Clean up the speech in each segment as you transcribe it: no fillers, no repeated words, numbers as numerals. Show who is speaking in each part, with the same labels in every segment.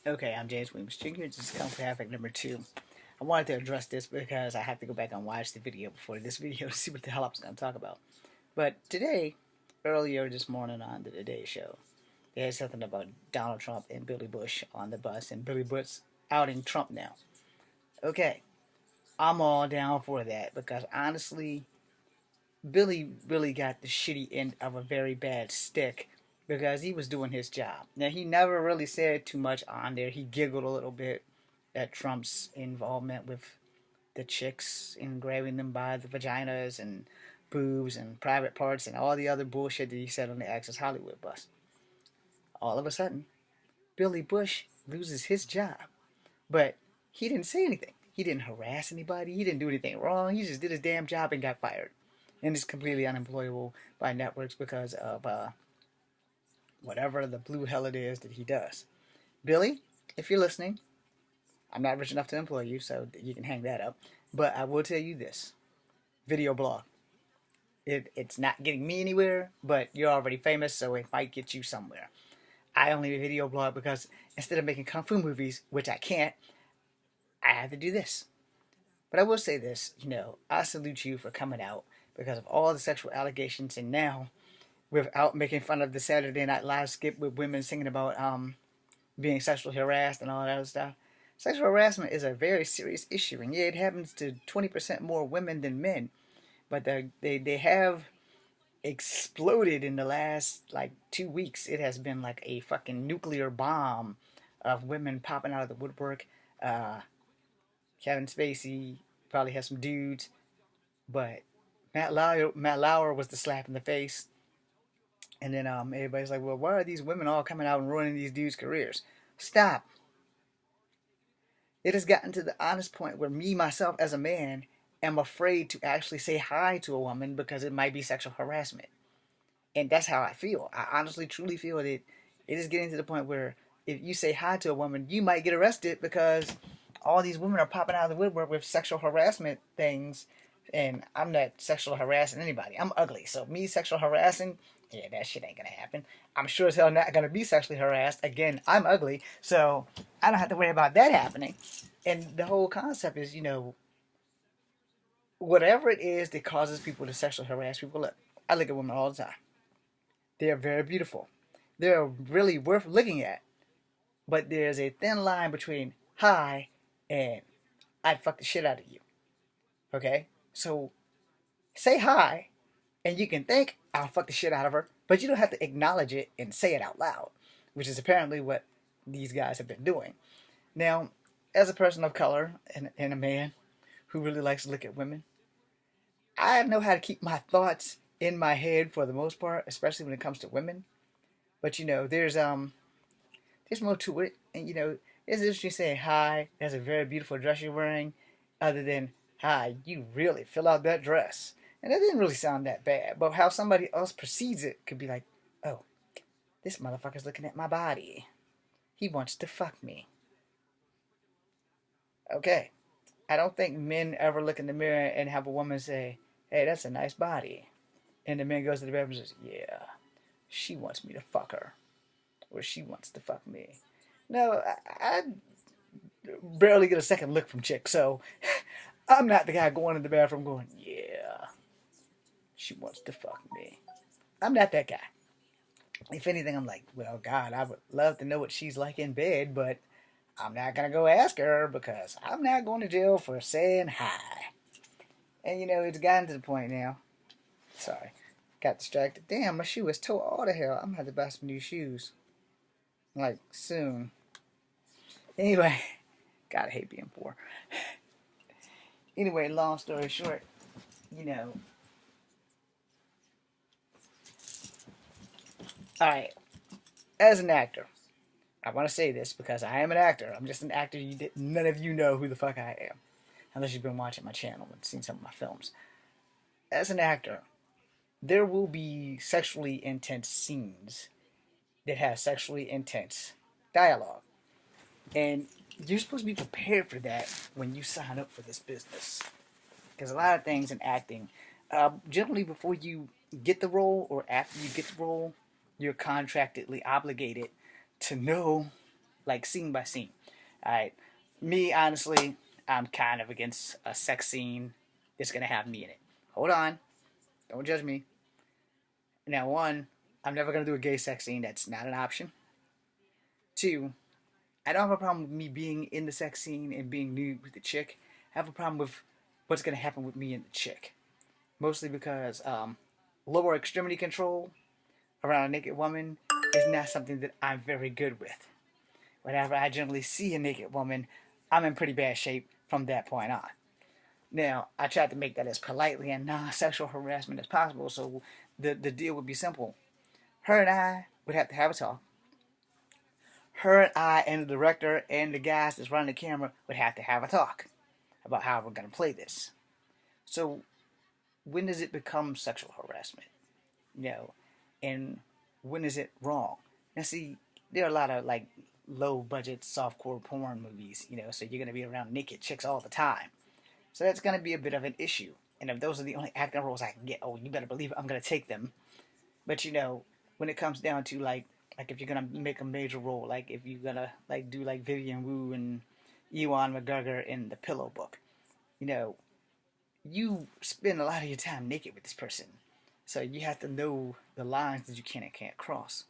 Speaker 1: Okay, I'm James Williams Jr. This is Kung Fu Havoc number 2. I wanted to address this because I have to go back and watch the video before this video to see what the hell I was going to talk about. But today, earlier this morning on the Today Show, they had something about Donald Trump and Billy Bush on the bus, and Billy Bush outing Trump now. Okay, I'm all down for that because honestly, Billy really got the shitty end of a very bad stick because he was doing his job. Now, he never really said too much on there. He giggled a little bit at Trump's involvement with the chicks and grabbing them by the vaginas and boobs and private parts and all the other bullshit that he said on the Access Hollywood bus. All of a sudden, Billy Bush loses his job. But he didn't say anything. He didn't harass anybody. He didn't do anything wrong. He just did his damn job and got fired. And is completely unemployable by networks because of whatever the blue hell it is that he does. Billy, if you're listening, I'm not rich enough to employ you, so you can hang that up. But I will tell you this: video blog. It's not getting me anywhere, but you're already famous, so it might get you somewhere. I only video blog because instead of making kung fu movies, which I can't, I have to do this. But I will say this, I salute you for coming out because of all the sexual allegations, and now without making fun of the Saturday Night Live skit with women singing about being sexually harassed and all that other stuff. Sexual harassment is a very serious issue, and yeah, it happens to 20% more women than men. But they have exploded in the last like 2 weeks. It has been like a fucking nuclear bomb of women popping out of the woodwork. Uh, Kevin Spacey probably has some dudes, but Matt Lauer was the slap in the face. And then everybody's like, well, why are these women all coming out and ruining these dudes' careers? Stop. It has gotten to the honest point where me, myself, as a man, am afraid to actually say hi to a woman because it might be sexual harassment. And that's how I feel. I honestly, truly feel that it is getting to the point where if you say hi to a woman, you might get arrested because all these women are popping out of the woodwork with sexual harassment things. And I'm not sexual harassing anybody. I'm ugly. So me sexual harassing, yeah, that shit ain't gonna happen. I'm sure as hell not gonna be sexually harassed. Again, I'm ugly. So I don't have to worry about that happening. And the whole concept is, whatever it is that causes people to sexually harass people, look, I look at women all the time. They are very beautiful. They're really worth looking at. But there's a thin line between hi and I'd fuck the shit out of you. Okay? So say hi, and you can think I'll fuck the shit out of her, but you don't have to acknowledge it and say it out loud, which is apparently what these guys have been doing. Now, as a person of color and a man who really likes to look at women, I know how to keep my thoughts in my head for the most part, especially when it comes to women. But there's more to it, and it's interesting saying hi. That's a very beautiful dress you're wearing, other than hi, you really fill out that dress, and that didn't really sound that bad. But how somebody else perceives it could be like, oh, this motherfucker's looking at my body. He wants to fuck me. Okay, I don't think men ever look in the mirror and have a woman say, hey, that's a nice body. And the man goes to the bathroom and says, yeah, she wants me to fuck her. Or she wants to fuck me. No, I barely get a second look from chicks, so I'm not the guy going in the bathroom going, yeah, she wants to fuck me. I'm not that guy. If anything, I'm like, well, God, I would love to know what she's like in bed, but I'm not going to go ask her because I'm not going to jail for saying hi. And it's gotten to the point now. Sorry, got distracted. Damn, my shoe is tore all to hell. I'm going to have to buy some new shoes. Like, soon. Anyway, God, I hate being poor. Anyway, long story short, alright, as an actor, I want to say this because I am an actor. I'm just an actor. None of you know who the fuck I am. Unless you've been watching my channel and seen some of my films. As an actor, there will be sexually intense scenes that have sexually intense dialogue. And you're supposed to be prepared for that when you sign up for this business. Because a lot of things in acting, generally before you get the role or after you get the role, you're contractually obligated to know like scene by scene. All right, me honestly, I'm kind of against a sex scene that's gonna have me in it. Hold on, don't judge me. Now, one, I'm never gonna do a gay sex scene. That's not an option. Two, I don't have a problem with me being in the sex scene and being nude with the chick. I have a problem with what's gonna happen with me and the chick. Mostly because lower extremity control around a naked woman is not something that I'm very good with. Whenever I generally see a naked woman, I'm in pretty bad shape from that point on. Now, I tried to make that as politely and non-sexual harassment as possible, so the deal would be simple. Her and I would have to have a talk. Her and I and the director and the guys that's running the camera would have to have a talk about how we're going to play this. So, when does it become sexual harassment? You know, and when is it wrong? Now, see, there are a lot of like low budget softcore porn movies, so you're gonna be around naked chicks all the time. So that's gonna be a bit of an issue. And if those are the only acting roles I can get, oh, you better believe I'm gonna take them. But when it comes down to like if you're gonna make a major role, like if you're gonna like do like Vivian Wu and Ewan McGregor in The Pillow Book, you know, you spend a lot of your time naked with this person. So you have to know the lines that you can and can't cross.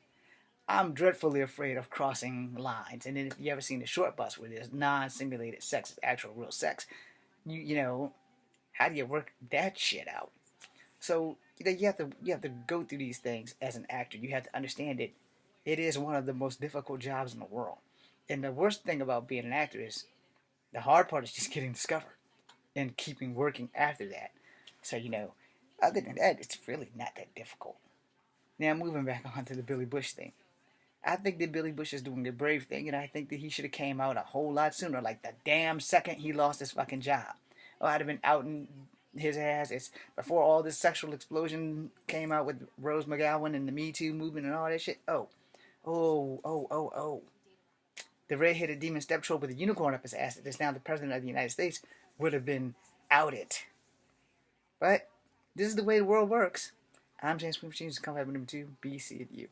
Speaker 1: I'm dreadfully afraid of crossing lines. And then if you ever seen the short bus where there's non-simulated sex, it's actual real sex, you know, how do you work that shit out? So you have to go through these things as an actor. You have to understand it. It is one of the most difficult jobs in the world. And the worst thing about being an actor is the hard part is just getting discovered and keeping working after that. So other than that, it's really not that difficult. Now moving back on to the Billy Bush thing. I think that Billy Bush is doing a brave thing, and I think that he should have came out a whole lot sooner, like the damn second he lost his fucking job. Oh, I'd have been outing his ass. It's before all this sexual explosion came out with Rose McGowan and the Me Too movement and all that shit. Oh. The red-headed demon stepchild with a unicorn up his ass that is now the president of the United States would have been outed. But this is the way the world works. I'm James Queen Machines, combat number 2, BC at you.